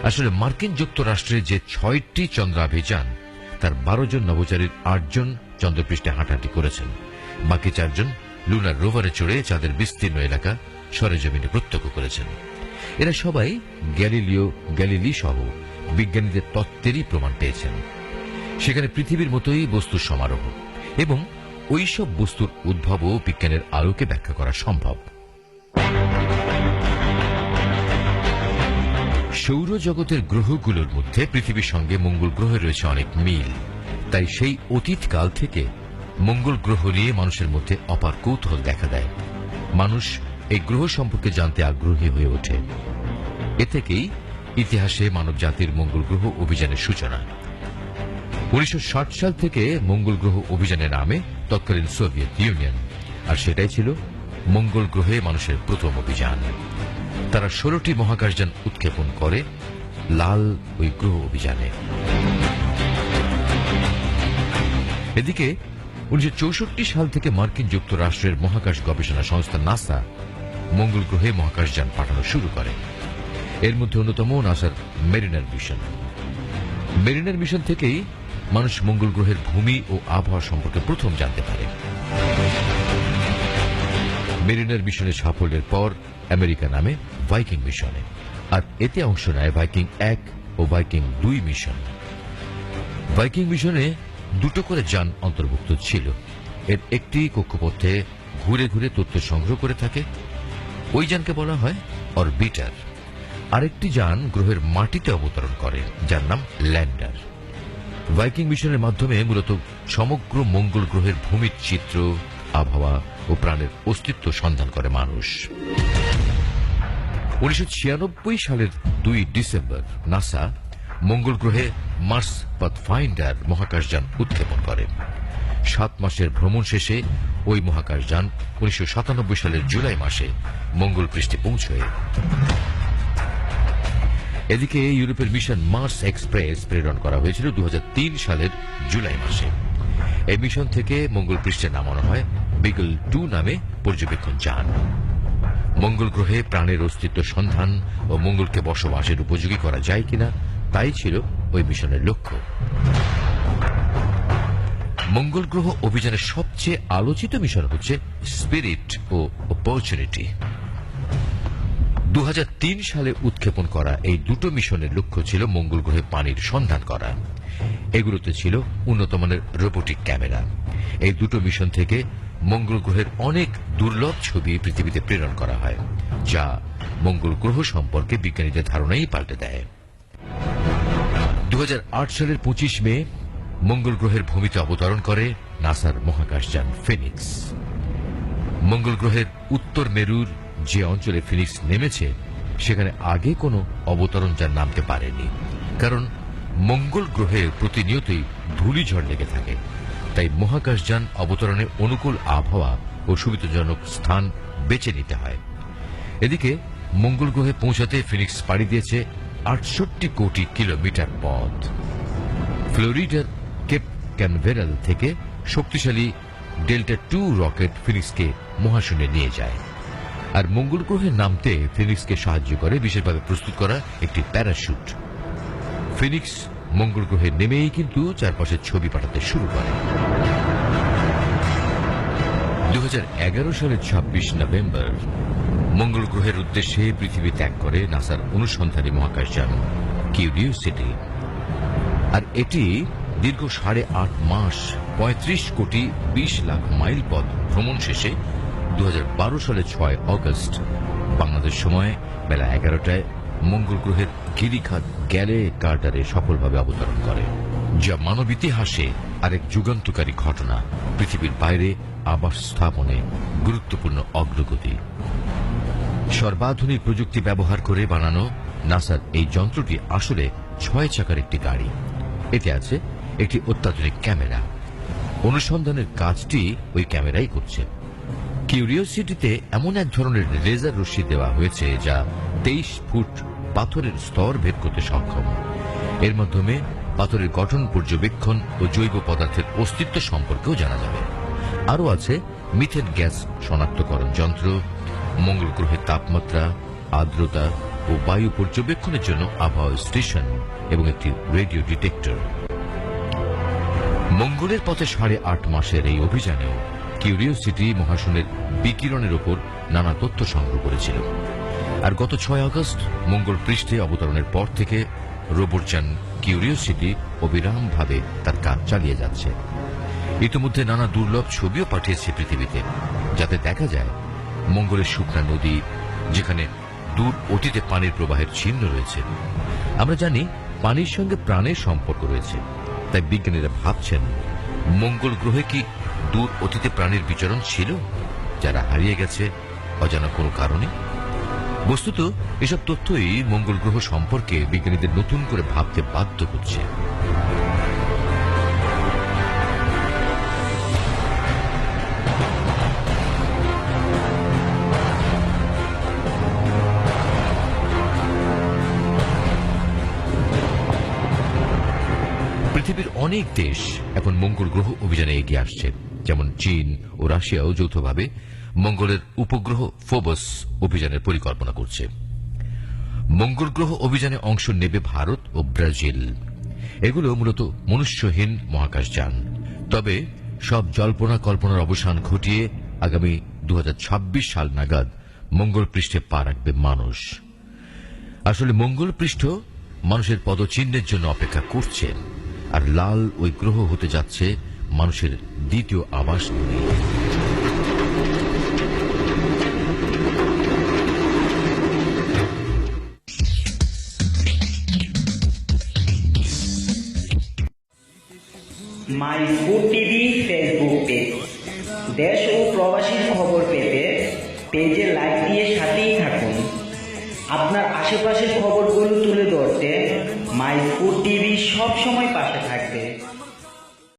আসলে মার্কিন যুক্তরাষ্ট্রে যে 6টি চন্দ্রাভিযান, তার 12 জন নভোচারীর 8 জন চন্দ্রপৃষ্ঠে হাঁটাহাঁটি করেছেন। বাকি 4 জন লুনার রোভারে চড়ে চাঁদের বিস্তীর্ণ এলাকা সরেজমিনে প্রত্যক্ষ করেছেন। এরা সবাই গ্যালিলি সহ বিজ্ঞানীদের তত্ত্বেরই প্রমাণ পেয়েছেন। সেখানে পৃথিবীর মতোই বস্তুর সমারোহ এবং ওইসব বস্তুর উদ্ভবও বিজ্ঞানের আলোকে ব্যাখ্যা করা সম্ভব। সৌরজগতের গ্রহগুলোর মধ্যে পৃথিবীর সঙ্গে মঙ্গল গ্রহে রয়েছে অনেক মিল। তাই সেই অতীতকাল থেকে মঙ্গল গ্রহ নিয়ে মানুষের মধ্যে অপার কৌতূহল দেখা দেয়। মানুষ এই গ্রহ সম্পর্কে জানতে আগ্রহী হয়ে ওঠে। এ থেকেই ইতিহাসে মানব জাতির মঙ্গল গ্রহ অভিযানের সূচনা। 1960 সাল থেকে মঙ্গল গ্রহ অভিযানের নামে তৎকালীন সোভিয়েত ইউনিয়ন, আর সেটাই ছিল মঙ্গল গ্রহে মানুষের প্রথম অভিযান। তারা 16টি মহাকাশযান উৎক্ষেপণ করে লাল ওই গ্রহ অভিযানে। এদিকে 1964 সাল থেকে মার্কিন যুক্তরাষ্ট্রের মহাকাশ গবেষণা সংস্থা নাসা মঙ্গল গ্রহে মহাকাশযান পাঠানো শুরু করে। এর মধ্যে অন্যতম নাসার মেরিনার মিশন। মেরিনার মিশন থেকেই মানুষ মঙ্গল গ্রহের ভূমি ও আবহাওয়া সম্পর্কে প্রথম জানতে পারে। মেরিনার মিশনের সাফল্যের পর আমেরিকা নামে ভাইকিং মিশনে, আর এতে অংশ নেয় ভাইকিং 1 ও ভাইকিং 2 মিশন। ভাইকিং মিশনে 2টো করে যান অন্তর্ভুক্ত ছিল। এর একটি কক্ষপথে ঘুরে ঘুরে তথ্য সংগ্রহ করে থাকে, ওই যানকে বলা হয় অরবিটার। আরেকটি যান গ্রহের মাটিতে অবতরণ করে, যার নাম ল্যান্ডার। ভাইকিং মিশনের মাধ্যমে মূলত সমগ্র মঙ্গল গ্রহের ভূমির চিত্র, আবহাওয়া ও প্রাণের অস্তিত্ব সন্ধান করে মানুষ। 1996 সালের 2 ডিসেম্বর নাসা মঙ্গল গ্রহে মার্স পাথফাইন্ডার মহাকাশযান উৎক্ষেপণ করে। 7 মাসের ভ্রমণ শেষে ওই মহাকাশযান 1997 সালের জুলাই মাসে মঙ্গল পৃষ্ঠে পৌঁছয়। এদিকে ইউরোপের মিশন মার্স এক্সপ্রেস প্রেরণ করা হয়েছিল 2003 সালের জুলাই মাসে। এই মিশন থেকে মঙ্গল পৃষ্ঠে নামানো হয় বিগল 2 নামে পর্যবেক্ষণ যান। মঙ্গল গ্রহে প্রাণের অস্তিত্ব সন্ধান ও মঙ্গলকে বসবাসের উপযোগী করা যায় কিনা তাই ছিল ওই মিশনের লক্ষ্য। মঙ্গল গ্রহ অভিযানের সবচেয়ে আলোচিত মিশন হচ্ছে স্পিরিট ও অপরচুনিটি। 2003 সালে উৎক্ষেপণ করা এই 2টো মিশনের লক্ষ্য ছিল মঙ্গল গ্রহে পানির সন্ধান করা। এগুলোতে ছিল উন্নত মানের রোবোটিক ক্যামেরা। এই 2টো মিশন থেকে মঙ্গল গ্রহের অনেক দুর্লভ ছবি পৃথিবীতে প্রেরণ করা হয়, যা মঙ্গল গ্রহ সম্পর্কে বিজ্ঞানীদের ধারণাই পাল্টে দেয়। 2008 সালের 25 মে মঙ্গল গ্রহের ভূমিতে অবতরণ করে নাসার মহাকাশযান ফিনিক্স। মঙ্গল গ্রহের উত্তর মেরুর যে অঞ্চলে ফিনিক্স নেমেছে সেখানে আগে কোনো অবতরণ যান নামতে পারেনি, কারণ মঙ্গল গ্রহে প্রতিনিয়তই ধূলিঝড় লেগে থাকে। তাই মহাকাশযান অবতরণে অনুকূল আবহাওয়া ও সুবিধাজনক স্থান বেছে নিতে হয়। এদিকে মঙ্গল গ্রহে পৌঁছাতে ফিনিক্স পাড়ি দিয়েছে 68 কোটি কিলোমিটার পথ। ফ্লোরিডার কেপ ক্যানভেরাল থেকে শক্তিশালী ডেল্টা 2 রকেট ফিনিক্সকে মহাশূন্যে নিয়ে যায়। আর মঙ্গল গ্রহে নামতে ফিনিক্সকে সাহায্য করে বিশেষভাবে প্রস্তুত করা একটি প্যারাশুট। ফিনিক্স মঙ্গল গ্রহে নেমেই কিন্তু চারপাশের ছবি পাঠাতে শুরু করে। 2011 সালের 26 নভেম্বর মঙ্গল গ্রহের উদ্দেশ্যে পৃথিবী ত্যাগ করে নাসার অনুসন্ধানী মহাকাশযান কিউরিওসিটি। আর এটি দীর্ঘ 8.5 মাস 35 কোটি 20 লাখ মাইল পথ ভ্রমণ শেষে 2012 সালের 6 অগস্ট বাংলাদেশ সময় বেলা 11টায় মঙ্গল গ্রহের গিরিখাত গ্যালে কার্টারে সফলভাবে অবতরণ করে, যা মানব ইতিহাসে আরেক যুগান্তকারী ঘটনা। পৃথিবীর বাইরে আবাস স্থাপনে গুরুত্বপূর্ণ অগ্রগতি। সর্বাধুনিক প্রযুক্তি ব্যবহার করে বানানো নাসার এই যন্ত্রটি আসলে 6 চাকার একটি গাড়ি। এতে আছে একটি অত্যাধুনিক ক্যামেরা। অনুসন্ধানের কাজটি ওই ক্যামেরাই করছে। কিউরিওসিটিতে এমন এক ধরনের লেজার রশ্মি দেওয়া হয়েছে যা 23 ফুট পাথরের স্তর ভেদ করতে সক্ষম। এর মাধ্যমে পাথরের গঠন পর্যবেক্ষণ ও জৈব পদার্থের অস্তিত্ব সম্পর্কেও জানা যাবে। আরও আছে মিথেন গ্যাস শনাক্তকরণ যন্ত্র, মঙ্গল গ্রহের তাপমাত্রা, আর্দ্রতা ও ও বায়ু পর্যবেক্ষণের জন্য আবহাওয়া স্টেশন এবং একটি রেডিও ডিটেক্টর। মঙ্গলের পথে 8.5 মাসের এই অভিযানেও কিউরিওসিটি মহাশূন্যের বিকিরণের উপর নানা তথ্য সংগ্রহ করেছিল। আর গত 6 আগস্ট মঙ্গল পৃষ্ঠে অবতরণের পর থেকে রোবটযান কিউরিওসিটি অবিরামভাবে তার কাজ চালিয়ে যাচ্ছে। ইতিমধ্যে নানা দুর্লভ ছবিও পাঠিয়েছে পৃথিবীতে, যাতে দেখা যায় মঙ্গলের শুকনা নদী, যেখানে দূর অতীতে পানির প্রবাহের চিহ্ন রয়েছে। আমরা জানি পানির সঙ্গে প্রাণের সম্পর্ক রয়েছে, তাই বিজ্ঞানীরা ভাবছেন মঙ্গল গ্রহে কি দূর অতীতে প্রাণীর বিচরণ ছিল, যারা হারিয়ে গেছে অজানা কোনো কারণে। বস্তুত এসব তথ্যই মঙ্গল গ্রহ সম্পর্কে বিজ্ঞানীদের নতুন করে ভাবতে বাধ্য করছে। পৃথিবীর অনেক দেশ এখন মঙ্গল গ্রহ অভিযানে এগিয়ে আসছে, যেমন চীন ও রাশিয়াও যৌথভাবে মঙ্গলের উপগ্রহ ফোবস অভিযানের পরিকল্পনা করছে। মঙ্গল গ্রহ অভিযানে অংশ নেবে ভারত ও ব্রাজিল। এগুলো মূলত মনুষ্যহীন মহাকাশযান। তবে সব জল্পনা কল্পনার অবসান ঘটিয়ে আগামী 2026 সাল নাগাদ মঙ্গল পৃষ্ঠে পা রাখবে মানুষ। আসলে মঙ্গল পৃষ্ঠ মানুষের পদচিহ্নের জন্য অপেক্ষা করছে, আর লাল ওই গ্রহ হতে যাচ্ছে মানুষের দ্বিতীয় আবাসভূমি। My food TV Facebook page, দেশ ও প্রবাসীর খবর পেতে পেজে লাইক দিয়ে সাথেই থাকুন। আপনার আশেপাশের খবরগুলো তুলে ধরতে মাই ফুড টিভি সব সময় পাশে থাকবে।